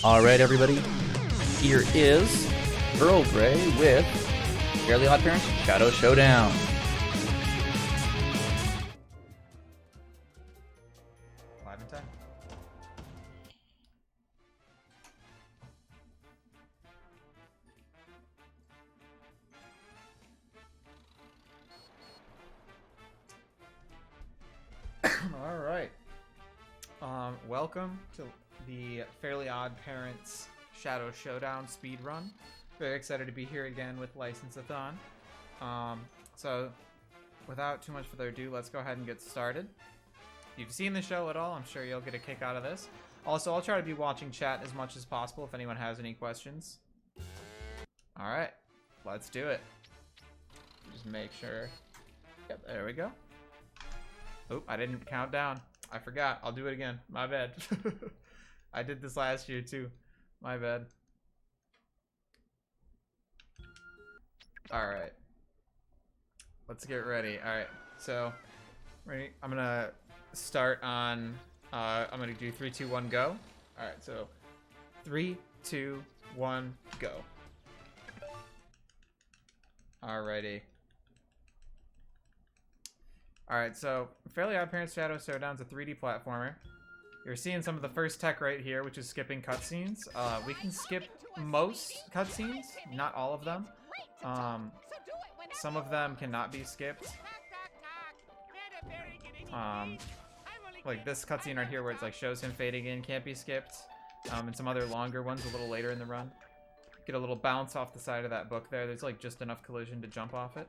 Alright, everybody, here is Earl Grey with Fairly OddParents Shadow Showdown. Live in time. Alright. Welcome to the Fairly OddParents Shadow Showdown speedrun. Very excited to be here again with License-a-thon. So, without too much further ado, let's go ahead and get started. If you've seen the show at all, I'm sure you'll get a kick out of this. Also, I'll try to be watching chat as much as possible if anyone has any questions. Alright, let's do it. Just make sure. Yep, there we go. Oop, I didn't count down. I forgot. I'll do it again. My bad. I did this last year too. My bad. Alright. Let's get ready. Alright, so ready? I'm gonna start on I'm gonna do 3, 2, 1, go. Alright, so 3, 2, 1, go. Alrighty. Alright, so Fairly OddParents Shadow Showdown's a 3D platformer. You're seeing some of the first tech right here, which is skipping cutscenes. We can skip most cutscenes, not all of them. Some of them cannot be skipped. Like this cutscene right here where it's like shows him fading in can't be skipped. And some other longer ones a little later in the run. Get a little bounce off the side of that book there. There's like just enough collision to jump off it.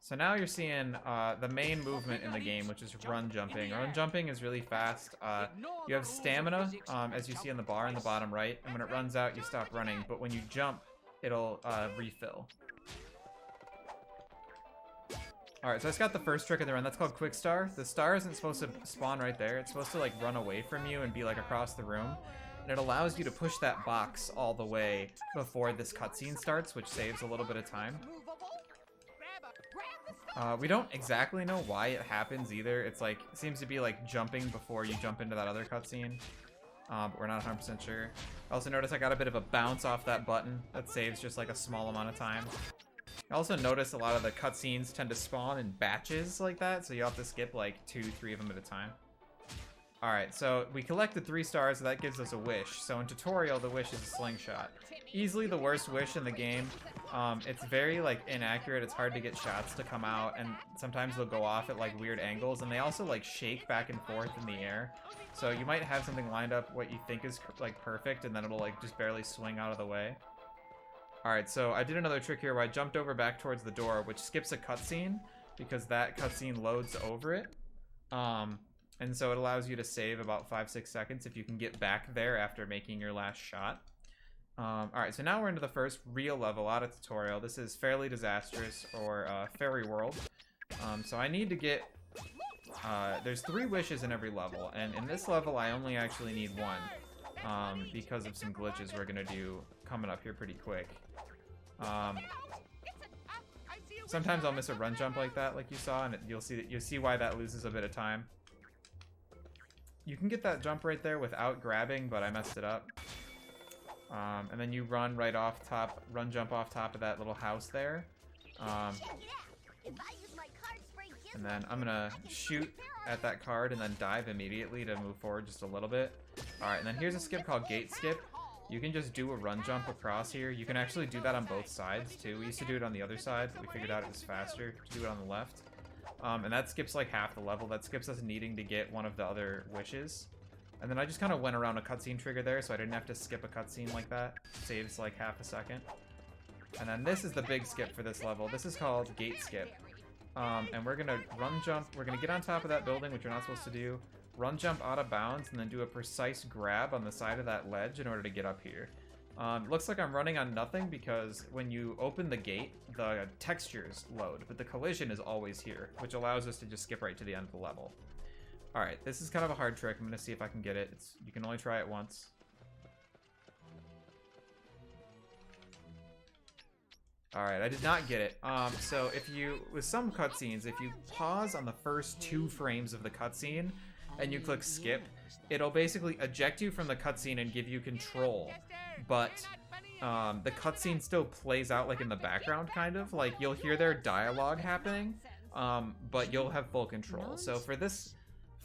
So now you're seeing the main movement in the game, which is run jumping. Run jumping is really fast. You have stamina, as you see on the bar in the bottom right, and when it runs out, you stop running. But when you jump, it'll refill. Alright, so I just got the first trick in the run. That's called Quick Star. The star isn't supposed to spawn right there. It's supposed to like run away from you and be like across the room. And it allows you to push that box all the way before this cutscene starts, which saves a little bit of time. We don't exactly know why it happens either. It's like, it seems to be like jumping before you jump into that other cutscene. But we're not 100% sure. I also noticed I got a bit of a bounce off that button. That saves just like a small amount of time. I also noticed a lot of the cutscenes tend to spawn in batches like that, so you have to skip like 2, 3 of them at a time. Alright, so we collected 3 stars, so that gives us a wish. So in tutorial, the wish is a slingshot. Easily the worst wish in the game. It's very like inaccurate. It's hard to get shots to come out, and sometimes they'll go off at like weird angles, and they also like shake back and forth in the air. So you might have something lined up what you think is like perfect, and then it'll like just barely swing out of the way. Alright, so I did another trick here where I jumped over back towards the door, which skips a cutscene because that cutscene loads over it. And so it allows you to save about 5-6 seconds if you can get back there after making your last shot. Alright, so now we're into the first real level out of tutorial. This is Fairly Disastrous, or Fairy World. So I need to get... there's 3 wishes in every level, and in this level I only actually need 1. Because of some glitches we're going to do coming up here pretty quick. Sometimes I'll miss a run jump like that, like you saw, and you'll see why that loses a bit of time. You can get that jump right there without grabbing, but I messed it up. And then you run right off top, run jump off top of that little house there. And then I'm gonna shoot at that card and then dive immediately to move forward just a little bit. Alright, and then here's a skip called Gate Skip. You can just do a run jump across here. You can actually do that on both sides too. We used to do it on the other side, but we figured out it was faster to do it on the left. And that skips like half the level. That skips us needing to get one of the other wishes. And then I just kind of went around a cutscene trigger there, so I didn't have to skip a cutscene like that. Saves like half a second. And then this is the big skip for this level. This is called Gate Skip. And we're gonna run jump. We're gonna get on top of that building, which you're not supposed to do. Run jump out of bounds, and then do a precise grab on the side of that ledge in order to get up here. Looks like I'm running on nothing because when you open the gate, the textures load, but the collision is always here, which allows us to just skip right to the end of the level. Alright, this is kind of a hard trick. I'm going to see if I can get it. You can only try it once. Alright, I did not get it. So if you, with some cutscenes, if you pause on the first 2 frames of the cutscene, and you click skip, it'll basically eject you from the cutscene and give you control. But the cutscene still plays out like in the background, kind of. Like, you'll hear their dialogue happening, but you'll have full control. So for this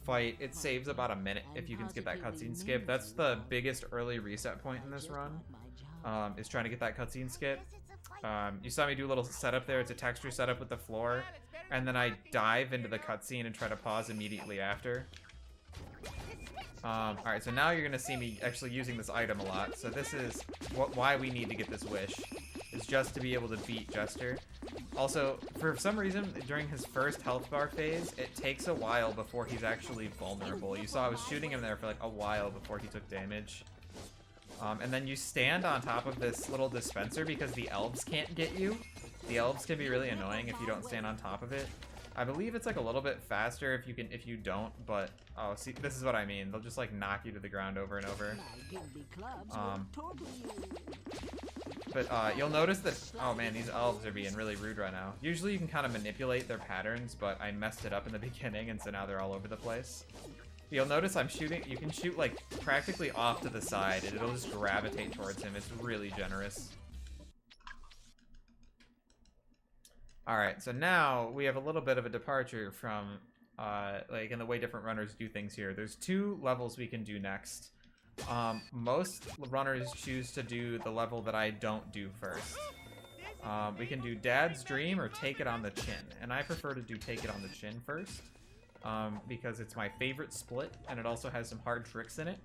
fight, it saves about a minute if you can skip that cutscene skip. That's the biggest early reset point in this run, is trying to get that cutscene skip. You saw me do a little setup there. It's a texture setup with the floor, and then I dive into the cutscene and try to pause immediately after. Alright, so now you're going to see me actually using this item a lot. So this is why we need to get this wish, is just to be able to beat Jester. Also, for some reason, during his first health bar phase, it takes a while before he's actually vulnerable. You saw I was shooting him there for like a while before he took damage. And then you stand on top of this little dispenser because the elves can't get you. The elves can be really annoying if you don't stand on top of it. I believe it's like a little bit faster if you don't, but oh, see, this is what I mean. They'll just like knock you to the ground over and over. But you'll notice that, oh man, these elves are being really rude right now. Usually you can kind of manipulate their patterns, but I messed it up in the beginning, and so now they're all over the place. You'll notice I'm shooting, you can shoot like practically off to the side, and it'll just gravitate towards him. It's really generous. Alright, so now we have a little bit of a departure from, like, in the way different runners do things here. There's 2 levels we can do next. Most runners choose to do the level that I don't do first. We can do Dad's Dream or Take It on the Chin, and I prefer to do Take It on the Chin first, because it's my favorite split, and it also has some hard tricks in it.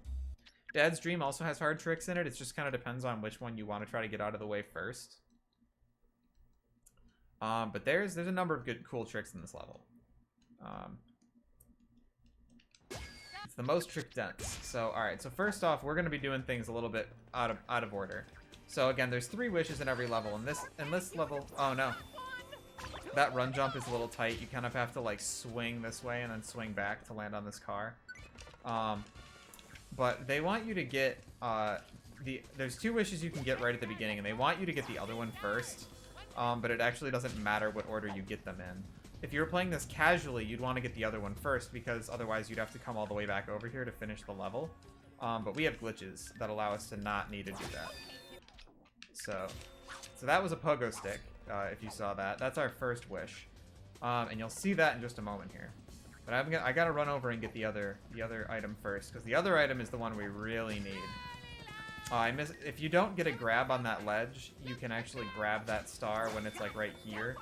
Dad's Dream also has hard tricks in it. It just kind of depends on which one you want to try to get out of the way first. But there's a number of good, cool tricks in this level. It's the most trick dense. So, alright, so first off, we're going to be doing things a little bit out of order. So again, there's 3 wishes in every level. In this level, oh no. That run jump is a little tight. You kind of have to like swing this way and then swing back to land on this car. But they want you to get, there's 2 wishes you can get right at the beginning, and they want you to get the other one first. But it actually doesn't matter what order you get them in. If you were playing this casually, you'd want to get the other one first, because otherwise you'd have to come all the way back over here to finish the level. But we have glitches that allow us to not need to do that. So that was a pogo stick, if you saw that. That's our first wish. And you'll see that in just a moment here. But I gotta run over and get the other item first, because the other item is the one we really need. If you don't get a grab on that ledge, you can actually grab that star when it's like right here,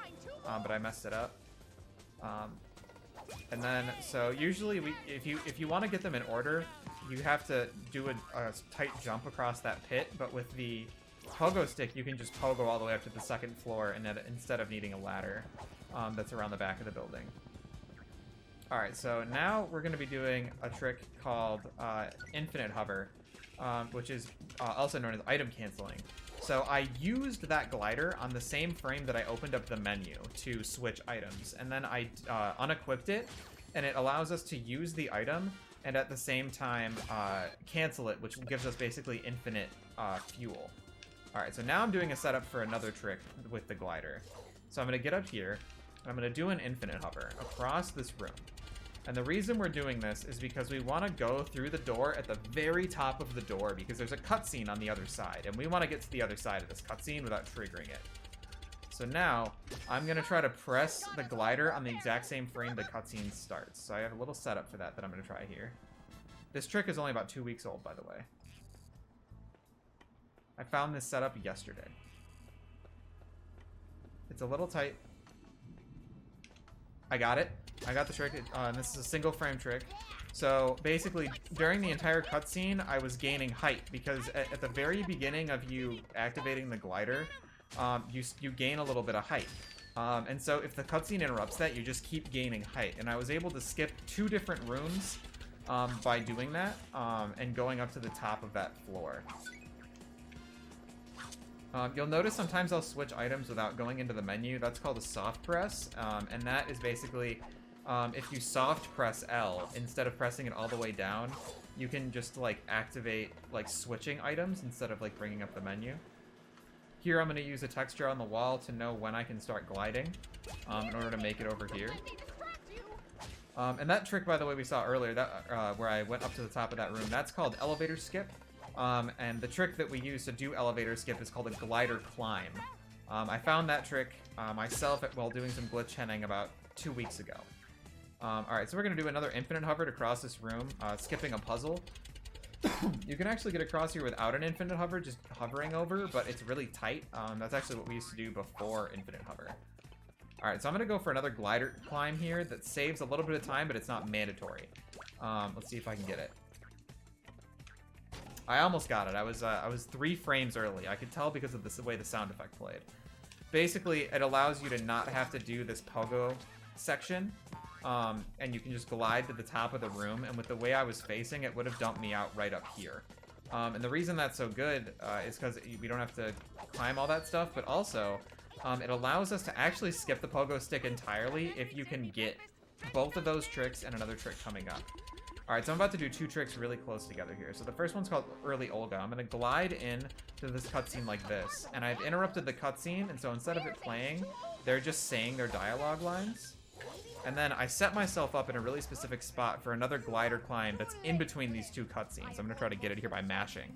but I messed it up. And then, so usually if you want to get them in order, you have to do a tight jump across that pit, but with the pogo stick, you can just pogo all the way up to the 2nd floor, and then instead of needing a ladder that's around the back of the building. Alright, so now we're going to be doing a trick called Infinite Hover. Which is also known as item canceling. So I used that glider on the same frame that I opened up the menu to switch items, and then I unequipped it, and it allows us to use the item and at the same time cancel it, which gives us basically infinite fuel. Alright, so now I'm doing a setup for another trick with the glider. So I'm going to get up here, and I'm going to do an infinite hover across this room. And the reason we're doing this is because we want to go through the door at the very top of the door, because there's a cutscene on the other side, and we want to get to the other side of this cutscene without triggering it. So now, I'm going to try to press the glider on the exact same frame the cutscene starts. So I have a little setup for that I'm going to try here. This trick is only about 2 weeks old, by the way. I found this setup yesterday. It's a little tight. I got it. I got the trick, and this is a single frame trick. So basically, during the entire cutscene, I was gaining height, because at the very beginning of you activating the glider, you gain a little bit of height. And so if the cutscene interrupts that, you just keep gaining height. And I was able to skip 2 different rooms by doing that, and going up to the top of that floor. You'll notice sometimes I'll switch items without going into the menu. That's called a soft press, and that is basically if you soft press L instead of pressing it all the way down, you can just like activate like switching items instead of like bringing up the menu. Here I'm going to use a texture on the wall to know when I can start gliding in order to make it over here. And that trick, by the way, we saw earlier, that where I went up to the top of that room, that's called elevator skip. And the trick that we use to do elevator skip is called a glider climb. I found that trick myself while doing some glitch henning about 2 weeks ago. Alright, so we're going to do another infinite hover to cross this room, skipping a puzzle. You can actually get across here without an infinite hover, just hovering over, but it's really tight. That's actually what we used to do before infinite hover. Alright, so I'm going to go for another glider climb here that saves a little bit of time, but it's not mandatory. Let's see if I can get it. I almost got it. I was 3 frames early. I could tell because of the way the sound effect played. Basically, it allows you to not have to do this pogo section. And you can just glide to the top of the room, and with the way I was facing, it would have dumped me out right up here. And the reason that's so good is because we don't have to climb all that stuff, but also it allows us to actually skip the pogo stick entirely if you can get both of those tricks and another trick coming up. Alright, so I'm about to do 2 tricks really close together here. So the first one's called Early Olga. I'm going to glide in to this cutscene like this, and I've interrupted the cutscene, and so instead of it playing, they're just saying their dialogue lines. And then I set myself up in a really specific spot for another glider climb that's in between these 2 cutscenes. I'm going to try to get it here by mashing.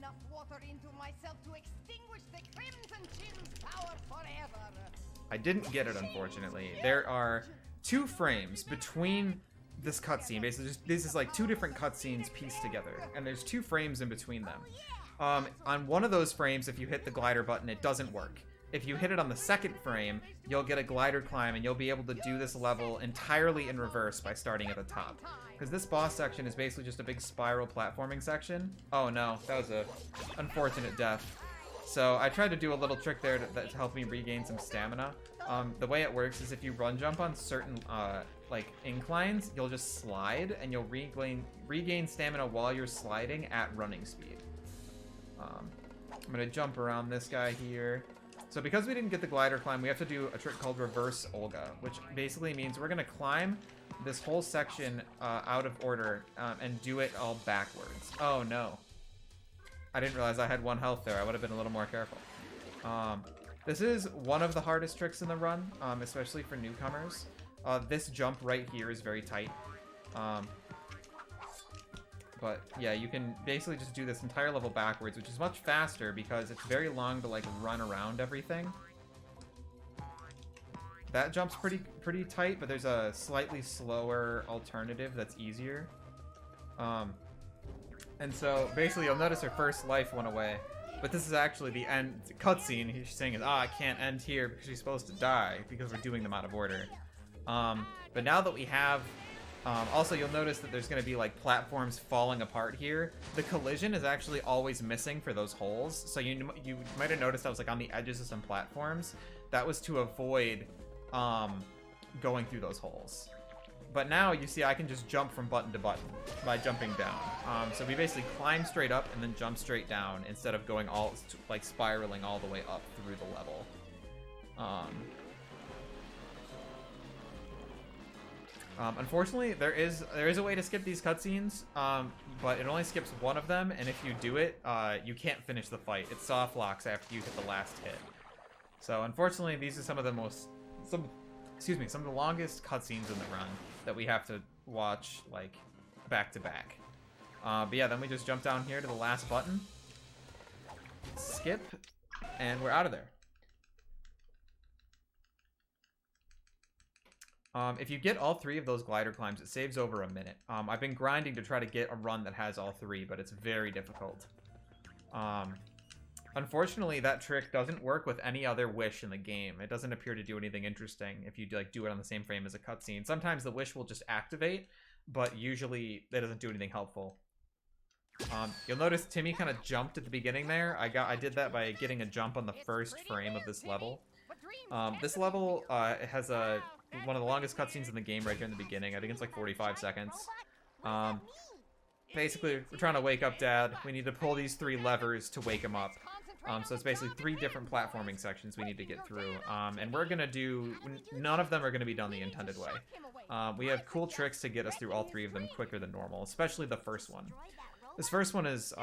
I didn't get it, unfortunately. There are 2 frames between this cutscene. Basically, this is like 2 different cutscenes pieced together, and there's 2 frames in between them. On one of those frames, if you hit the glider button, it doesn't work. If you hit it on the second frame, you'll get a glider climb, and you'll be able to do this level entirely in reverse by starting at the top. Because this boss section is basically just a big spiral platforming section. Oh no, that was a unfortunate death. So I tried to do a little trick there to help me regain some stamina. The way it works is if you run jump on certain like inclines, you'll just slide, and you'll regain stamina while you're sliding at running speed. I'm gonna jump around this guy here. So because we didn't get the glider climb, we have to do a trick called Reverse Olga, which basically means we're going to climb this whole section out of order and do it all backwards. Oh no. I didn't realize I had 1 health there. I would have been a little more careful. This is one of the hardest tricks in the run, especially for newcomers. This jump right here is very tight. But yeah, you can basically just do this entire level backwards, which is much faster because it's very long to like run around everything. That jump's pretty tight, but there's a slightly slower alternative that's easier. And so basically you'll notice her first life went away, but this is actually the end cutscene. She's saying is, I can't end here because she's supposed to die because we're doing them out of order. But now that we have also, you'll notice that there's going to be like platforms falling apart here. The collision is actually always missing for those holes. So you might have noticed I was like on the edges of some platforms. That was to avoid going through those holes. But now you see I can just jump from button to button by jumping down. So we basically climb straight up and then jump straight down instead of going like spiraling all the way up through the level. Unfortunately, there is a way to skip these cutscenes, but it only skips one of them, and if you do it, you can't finish the fight. It soft locks after you hit the last hit. So unfortunately, these are some of the longest cutscenes in the run that we have to watch like back to back. But yeah, then we just jump down here to the last button, skip, and we're out of there. If you get all 3 of those glider climbs, it saves over a minute. I've been grinding to try to get a run that has all 3, but it's very difficult. Unfortunately, that trick doesn't work with any other wish in the game. It doesn't appear to do anything interesting if you like do it on the same frame as a cutscene. Sometimes the wish will just activate, but usually that doesn't do anything helpful. You'll notice Timmy kind of jumped at the beginning there. I did that by getting a jump on the first frame of this level. This level has one of the longest cutscenes in the game right here in the beginning. I think it's like 45 seconds. Basically, we're trying to wake up Dad. We need to pull these 3 levers to wake him up. So it's basically 3 different platforming sections we need to get through. And we're gonna do... None of them are gonna be done the intended way. We have cool tricks to get us through all 3 of them quicker than normal, especially the first one. This first one is,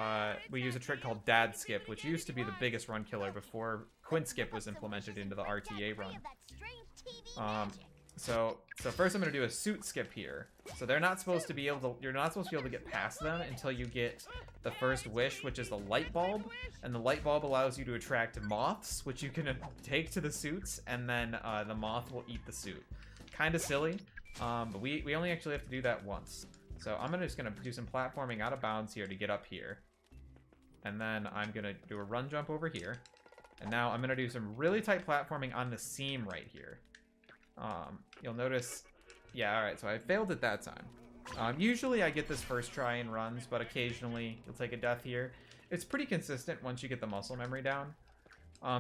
we use a trick called Dad Skip, which used to be the biggest run killer before Quint Skip was implemented into the RTA run. So first I'm gonna do a suit skip here. So they're not supposed to be able to, you're not supposed to be able to get past them until you get the first wish, which is the light bulb. And the light bulb allows you to attract moths, which you can take to the suits, and then the moth will eat the suit. Kind of silly, but we only actually have to do that once. So I'm just gonna do some platforming out of bounds here to get up here. And then I'm gonna do a run jump over here. And now I'm gonna do some really tight platforming on the seam right here. You'll notice, yeah, alright, so I failed it that time. Usually I get this first try in runs, but occasionally you'll take a death here. It's pretty consistent once you get the muscle memory down.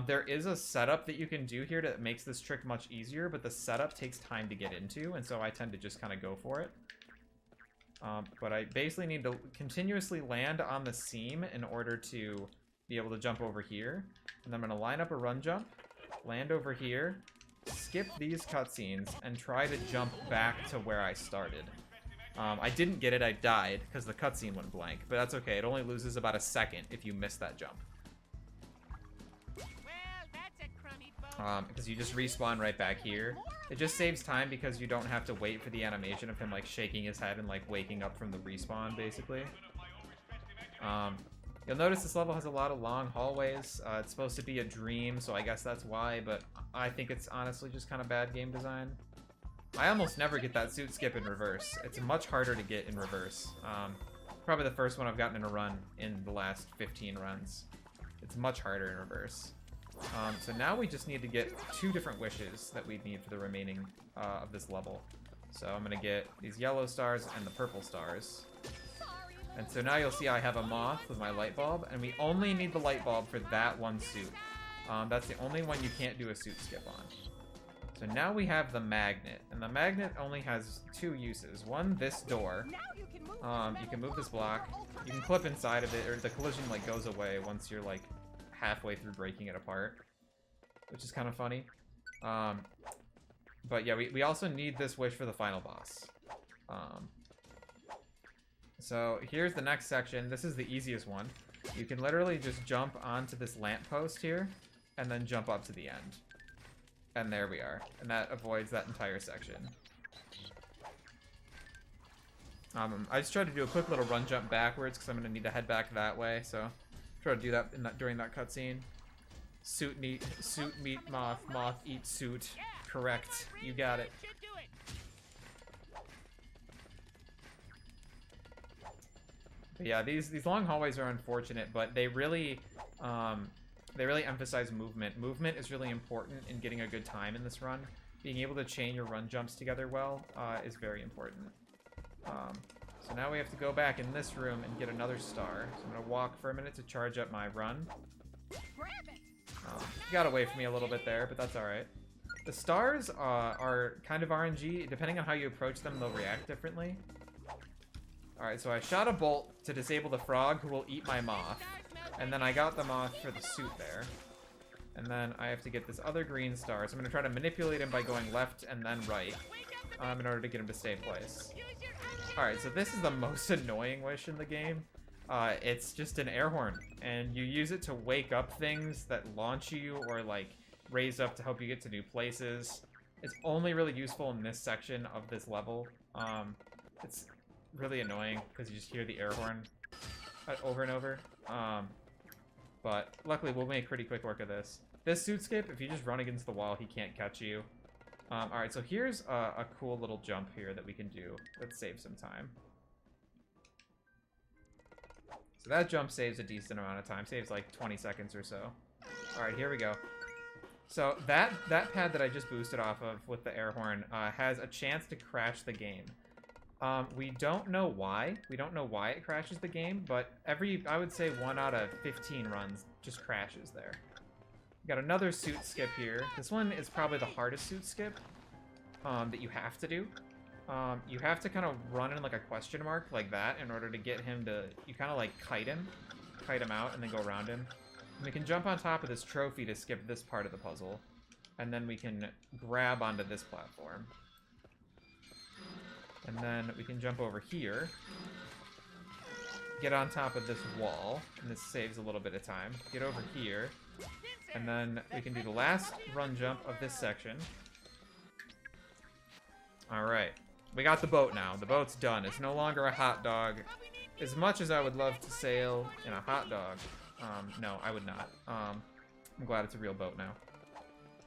There is a setup that you can do here that makes this trick much easier, but the setup takes time to get into, and so I tend to just kind of go for it. But I basically need to continuously land on the seam in order to be able to jump over here. And I'm going to line up a run jump, land over here, skip these cutscenes, and try to jump back to where I started. I didn't get it, I died, because the cutscene went blank, but that's okay. It only loses about a second if you miss that jump. Because you just respawn right back here. It just saves time because you don't have to wait for the animation of him, like, shaking his head and, like, waking up from the respawn, basically. You'll notice this level has a lot of long hallways. It's supposed to be a dream, so I guess that's why, but I think it's honestly just kind of bad game design. I almost never get that suit skip in reverse. It's much harder to get in reverse. Probably the first one I've gotten in a run in the last 15 runs. It's much harder in reverse. So now we just need to get 2 different wishes that we need for the remaining of this level. So I'm going to get these yellow stars and the purple stars. And so now you'll see I have a moth with my light bulb, and we only need the light bulb for that one suit. That's the only one you can't do a suit skip on. So now we have the magnet, and the magnet only has 2 uses. One, this door. You can move this block. You can clip inside of it, or the collision like goes away once you're like halfway through breaking it apart, which is kind of funny. But yeah, we also need this wish for the final boss. So here's the next section. This is the easiest one. You can literally just jump onto this lamppost here, and then jump up to the end. And there we are. And that avoids that entire section. I just tried to do a quick little run jump backwards, because I'm going to need to head back that way, so try to do that during that cutscene. Suit meet moth, moth eat suit. Correct. You got it. But yeah, these long hallways are unfortunate, but they really emphasize movement. Movement is really important in getting a good time in this run. Being able to chain your run jumps together well is very important. So now we have to go back in this room and get another star. So I'm going to walk for a minute to charge up my run. Got away from me a little bit there, but that's alright. The stars are kind of RNG. Depending on how you approach them, they'll react differently. Alright, so I shot a bolt to disable the frog who will eat my moth. And then I got the moth for the suit there. And then I have to get this other green star. So I'm going to try to manipulate him by going left and then right. In order to get him to stay in place. Alright, so this is the most annoying wish in the game. It's just an air horn. And you use it to wake up things that launch you or like raise up to help you get to new places. It's only really useful in this section of this level. It's really annoying because you just hear the air horn over and over. But luckily we'll make pretty quick work of this. This suit skip, if you just run against the wall, he can't catch you. Alright, so here's a cool little jump here that we can do. Let's save some time. So that jump saves a decent amount of time. Saves like 20 seconds or so. Alright, here we go. So that pad that I just boosted off of with the air horn has a chance to crash the game. We don't know why. We don't know why it crashes the game, but I would say 1 out of 15 runs just crashes there. We got another suit skip here. This one is probably the hardest suit skip that you have to do. You have to kind of run in like a question mark like that in order to get him to, you kind of like kite him out and then go around him. And we can jump on top of this trophy to skip this part of the puzzle. And then we can grab onto this platform. And then we can jump over here, get on top of this wall, and this saves a little bit of time. Get over here, and then we can do the last run jump of this section. Alright. We got the boat now. The boat's done. It's no longer a hot dog. As much as I would love to sail in a hot dog, no, I would not. I'm glad it's a real boat now.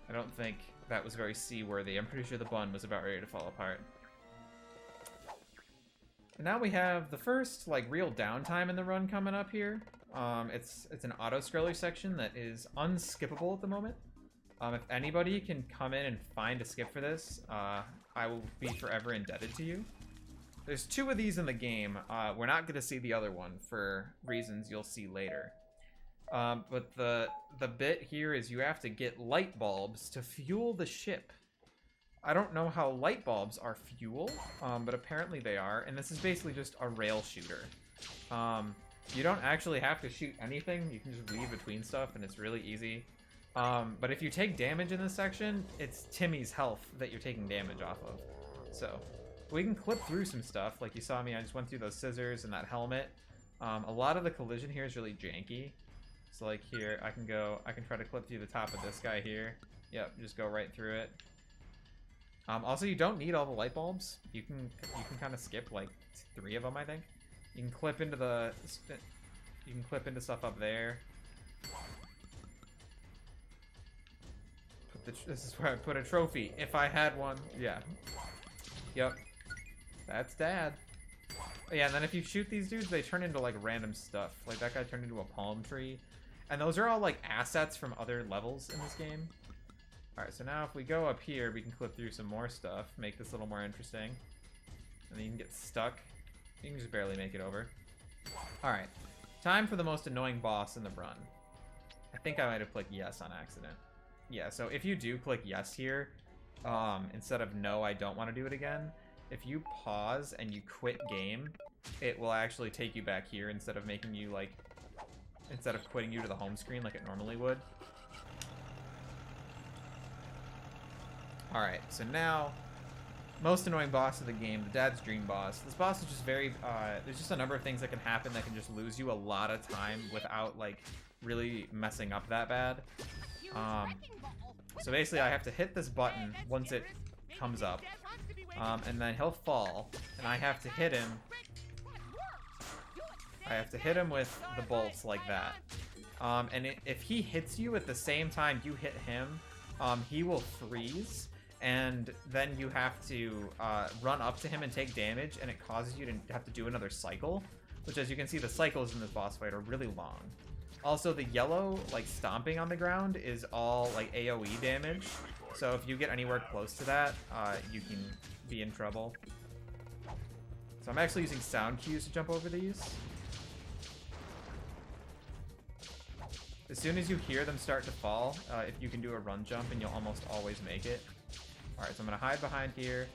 I don't think that was very seaworthy. I'm pretty sure the bun was about ready to fall apart. And now we have the first, like, real downtime in the run coming up here. It's an auto-scroller section that is unskippable at the moment. If anybody can come in and find a skip for this, I will be forever indebted to you. There's 2 of these in the game. We're not going to see the other one for reasons you'll see later. But the bit here is you have to get light bulbs to fuel the ship. I don't know how light bulbs are fuel, but apparently they are. And this is basically just a rail shooter. You don't actually have to shoot anything. You can just weave between stuff, and it's really easy. But if you take damage in this section, it's Timmy's health that you're taking damage off of. So we can clip through some stuff. Like you saw me, I just went through those scissors and that helmet. A lot of the collision here is really janky. So like here, I can try to clip through the top of this guy here. Yep, just go right through it. Also, you don't need all the light bulbs. You can kind of skip like 3 of them, I think. You can clip into stuff up there. This is where I put a trophy, if I had one. Yeah. Yep. That's Dad. But yeah, and then if you shoot these dudes, they turn into like random stuff. Like that guy turned into a palm tree. And those are all like assets from other levels in this game. Alright, so now if we go up here, we can clip through some more stuff, make this a little more interesting. And then you can get stuck. You can just barely make it over. Alright, time for the most annoying boss in the run. I think I might have clicked yes on accident. Yeah, so if you do click yes here, instead of no, I don't want to do it again, if you pause and you quit game, it will actually take you back here instead of making you like, instead of quitting you to the home screen like it normally would. Alright, so now, most annoying boss of the game, the Dad's Dream boss. This boss is just very, there's just a number of things that can happen that can just lose you a lot of time without, like, really messing up that bad. So basically I have to hit this button once it comes up, and then he'll fall, and I have to hit him. I have to hit him with the bolts like that. And if he hits you at the same time you hit him, he will freeze. And then you have to run up to him and take damage, and it causes you to have to do another cycle, which, as you can see, the cycles in this boss fight are really long. Also, the yellow, like, stomping on the ground is all, like, AoE damage, so if you get anywhere close to that, you can be in trouble. So I'm actually using sound cues to jump over these. As soon as you hear them start to fall, if you can do a run jump, and you'll almost always make it. Alright, so I'm going to hide behind here,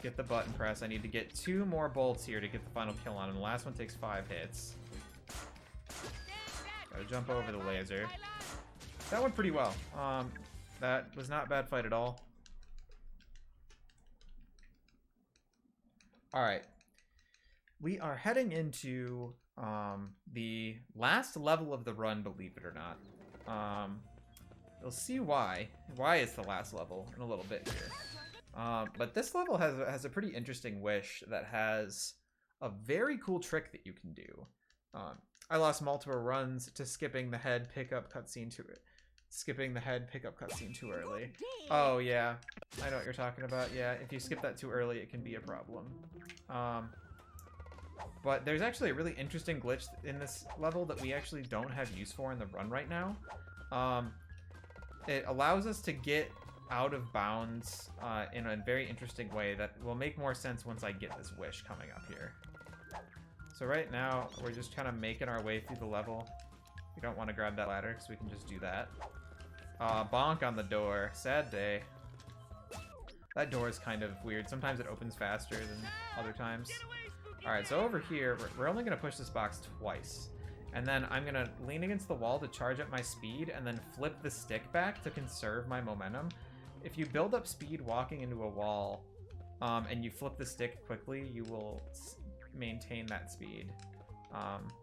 get the button press. I need to get 2 more bolts here to get the final kill on him. The last one takes 5 hits. Gotta jump over the laser. That went pretty well. That was not a bad fight at all. Alright. We are heading into the last level of the run, believe it or not. You'll see why. Why it's the last level in a little bit here. But this level has a pretty interesting wish that has a very cool trick that you can do. I lost multiple runs to skipping the head pickup cutscene too early. Oh yeah, I know what you're talking about. Yeah, if you skip that too early, it can be a problem. But there's actually a really interesting glitch in this level that we actually don't have use for in the run right now. It allows us to get out of bounds in a very interesting way that will make more sense once I get this wish coming up here. So right now, we're just kind of making our way through the level. We don't want to grab that ladder, because we can just do that. Bonk on the door. Sad day. That door is kind of weird. Sometimes it opens faster than other times. Alright, so over here, we're only going to push this box twice. And then I'm going to lean against the wall to charge up my speed, and then flip the stick back to conserve my momentum. If you build up speed walking into a wall, and you flip the stick quickly, you will maintain that speed.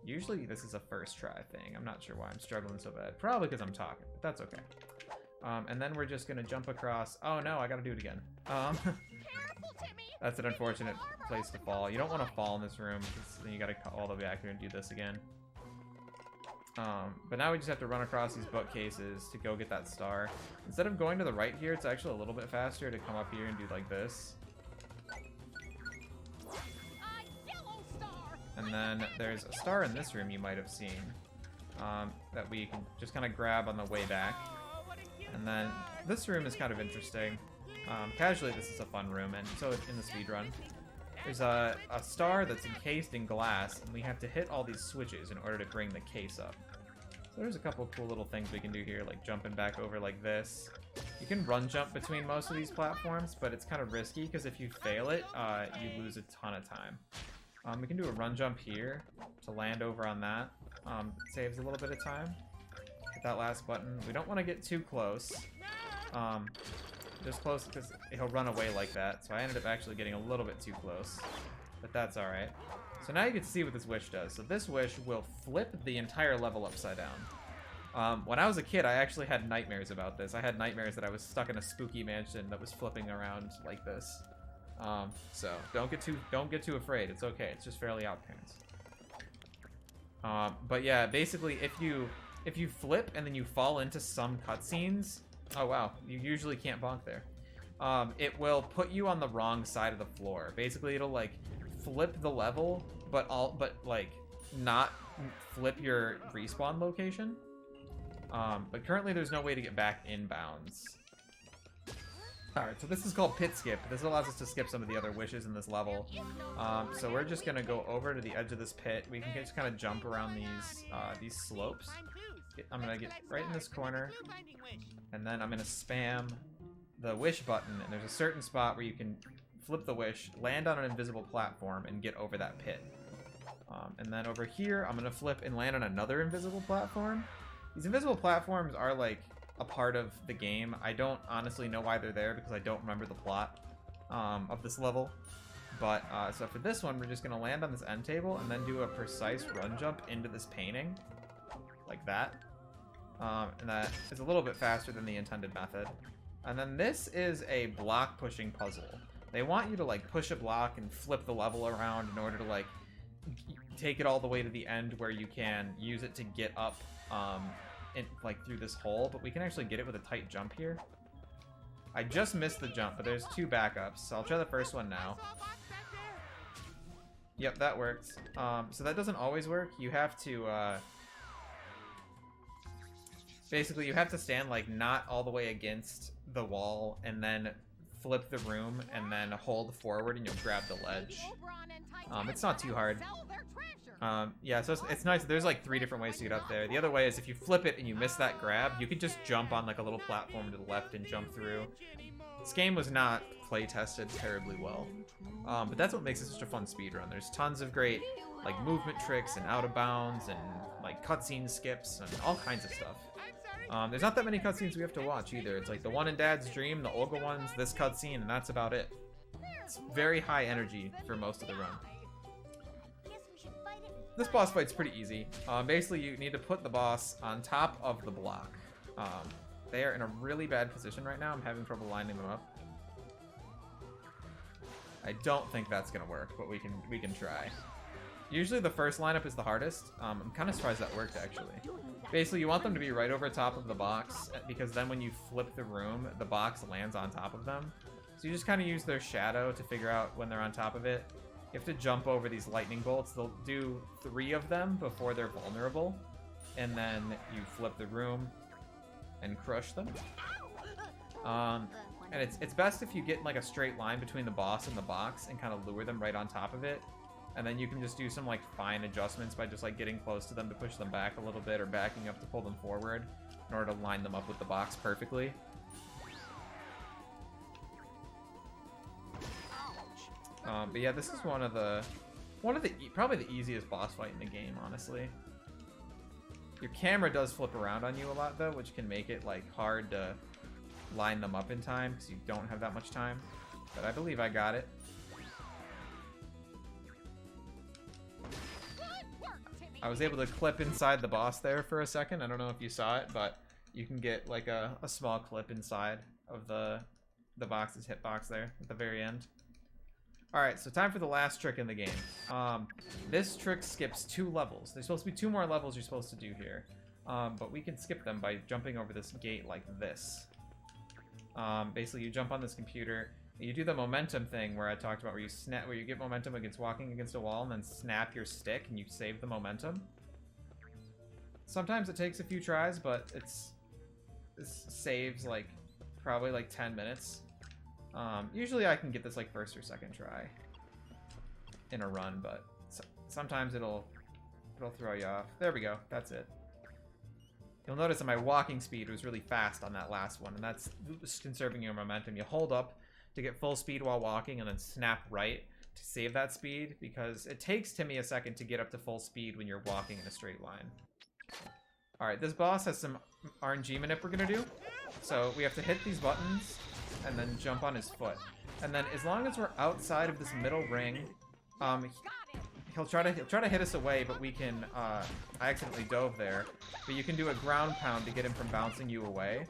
Usually this is a first try thing. I'm not sure why I'm struggling so bad. Probably because I'm talking, but that's okay. And then we're just going to jump across. Oh no, I got to do it again. That's an unfortunate place to fall. You don't want to fall in this room, because then you gotta come all the way back here and do this again. But now we just have to run across these bookcases to go get that star. Instead of going to the right here, it's actually a little bit faster to come up here and do like this. And then there's a star in this room you might have seen that we can just kind of grab on the way back. And then this room is kind of interesting. Casually, this is a fun room, and so in the speedrun. There's a star that's encased in glass, and we have to hit all these switches in order to bring the case up. So there's a couple cool little things we can do here, like jumping back over like this. You can run jump between most of these platforms, but it's kind of risky, because if you fail it, you lose a ton of time. We can do a run jump here to land over on that. Saves a little bit of time. Hit that last button. We don't want to get too close. Just close because he'll run away like that. So I ended up actually getting a little bit too close. But that's alright. So now you can see what this wish does. So this wish will flip the entire level upside down. When I was a kid, I actually had nightmares about this. I had nightmares that I was stuck in a spooky mansion that was flipping around like this. So don't get too afraid. It's okay. It's just fairly OddParents. But yeah, basically if you flip and then you fall into some cutscenes, oh wow, you usually can't bonk there. It will put you on the wrong side of the floor. Basically, it'll like flip the level, but like not flip your respawn location. But currently, there's no way to get back inbounds. All right, so this is called pit skip. This allows us to skip some of the other wishes in this level. So we're just gonna go over to the edge of this pit. We can just kind of jump around these slopes. I'm gonna get right in this corner, and then I'm gonna spam the wish button, and there's a certain spot where you can flip the wish, land on an invisible platform, and get over that pit. And then over here, I'm gonna flip and land on another invisible platform. These invisible platforms are like a part of the game. I don't honestly know why they're there because I don't remember the plot of this level. But so for this one, we're just gonna land on this end table and then do a precise run jump into this painting, like that. And that is a little bit faster than the intended method. And then this is a block pushing puzzle. They want you to like push a block and flip the level around in order to like take it all the way to the end where you can use it to get up like through this hole, but we can actually get it with a tight jump here. I just missed the jump, but there's two backups, so I'll try the first one now. Yep, that works. So that doesn't always work. You have to basically you have to stand like not all the way against the wall and then flip the room and then hold forward and you'll grab the ledge. It's not too hard. Yeah, so it's nice. There's like 3 different ways to get up there. The other way is if you flip it and you miss that grab, you can just jump on like a little platform to the left and jump through. This game was not play tested terribly well, but that's what makes it such a fun speedrun. There's tons of great like movement tricks and out of bounds and like cutscene skips and all kinds of stuff. There's not that many cutscenes we have to watch either. It's like the one in Dad's Dream, the Olga ones, this cutscene, and that's about it. It's very high energy for most of the run. This boss fight's pretty easy. Basically, you need to put the boss on top of the block. They are in a really bad position right now. I'm having trouble lining them up. I don't think that's gonna work, but we can try. Usually the first lineup is the hardest. I'm kind of surprised that worked actually. Basically, you want them to be right over top of the box because then when you flip the room, the box lands on top of them. So you just kind of use their shadow to figure out when they're on top of it. You have to jump over these lightning bolts. They'll do 3 of them before they're vulnerable. And then you flip the room and crush them. And it's best if you get like a straight line between the boss and the box and kind of lure them right on top of it. And then you can just do some like fine adjustments by just like getting close to them to push them back a little bit or backing up to pull them forward in order to line them up with the box perfectly. But yeah, this is one of the probably the easiest boss fight in the game, honestly. Your camera does flip around on you a lot though, which can make it like hard to line them up in time because you don't have that much time. But I believe I got it. I was able to clip inside the boss there for a second. I don't know if you saw it, but you can get like a small clip inside of the box's hitbox there at the very end. Alright, so time for the last trick in the game. This trick skips 2 levels. There's supposed to be 2 more levels you're supposed to do here. But we can skip them by jumping over this gate like this. Basically, you jump on this computer, you do the momentum thing where I talked about, where you get momentum against walking against a wall and then snap your stick and you save the momentum. Sometimes it takes a few tries, but this saves like probably like 10 minutes. Usually I can get this like first or second try in a run, but sometimes it'll throw you off. There we go. That's it. You'll notice that my walking speed was really fast on that last one, and that's conserving your momentum. You hold up to get full speed while walking, and then snap right to save that speed, because it takes Timmy a second to get up to full speed when you're walking in a straight line. Alright, this boss has some RNG manip we're gonna do. So we have to hit these buttons, and then jump on his foot. And then as long as we're outside of this middle ring, he'll try to hit us away, but we can, I accidentally dove there, but you can do a ground pound to get him from bouncing you away.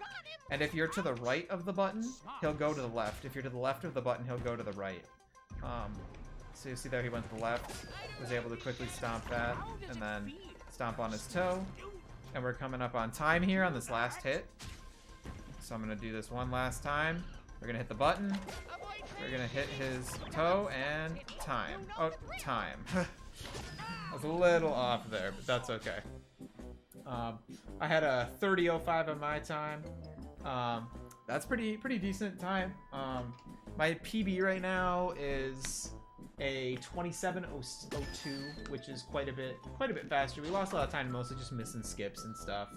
And if you're to the right of the button, he'll go to the left. If you're to the left of the button, he'll go to the right. So you see there he went to the left, was able to quickly stomp that, and then stomp on his toe. And we're coming up on time here on this last hit. So I'm gonna do this one last time. We're gonna hit the button. We're gonna hit his toe and time. Oh, time. I was a little off there, but that's okay. I had a 30:05 on my time. That's pretty decent time. My PB right now is a 27:02, which is quite a bit faster. We lost a lot of time, mostly just missing skips and stuff.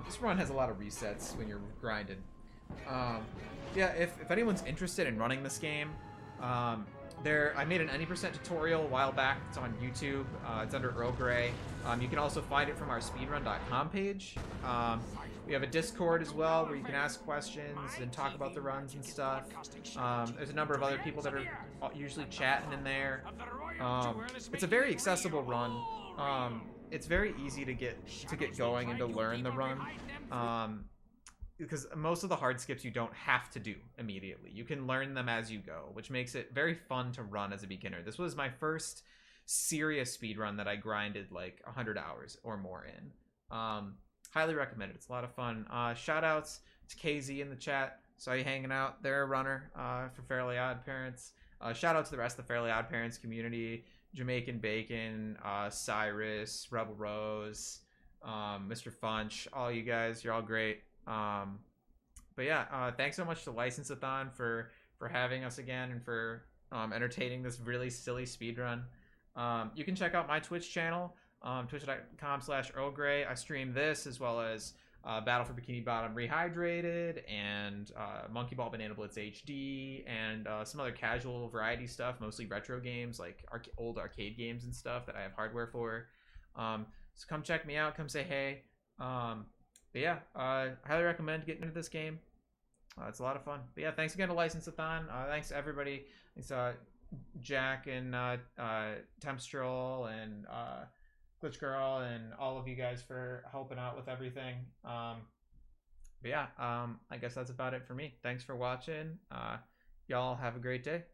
This run has a lot of resets when you're grinding. Yeah, if anyone's interested in running this game, I made an any percent tutorial a while back. It's on YouTube. It's under earllgray. You can also find it from our speedrun.com page. We have a Discord as well where you can ask questions and talk about the runs and stuff. There's a number of other people that are usually chatting in there. It's a very accessible run. It's very easy to get going and to learn the run. Because most of the hard skips you don't have to do immediately. You can learn them as you go, which makes it very fun to run as a beginner. This was my first serious speedrun that I grinded like 100 hours or more in. Highly recommend it. It's a lot of fun. Shout outs to KZ in the chat. Saw you hanging out. They're a runner for Fairly Odd Parents. Shout out to the rest of the Fairly Odd Parents community. Jamaican Bacon, Cyrus, Rebel Rose, Mr. Funch, all you guys. You're all great. But yeah, thanks so much to License-a-thon for having us again and for entertaining this really silly speedrun. You can check out my Twitch channel, twitch.com/earllgray. I stream this as well as Battle for Bikini Bottom Rehydrated and Monkey Ball Banana Blitz HD and some other casual variety stuff, mostly retro games like old arcade games and stuff that I have hardware for. So come check me out, come say hey. But yeah, I highly recommend getting into this game. It's a lot of fun. But yeah, thanks again to License-a-thon. Thanks to everybody. Thanks Jack and Tempstral and Glitch Girl and all of you guys for helping out with everything. But yeah, I guess that's about it for me. Thanks for watching. Y'all have a great day.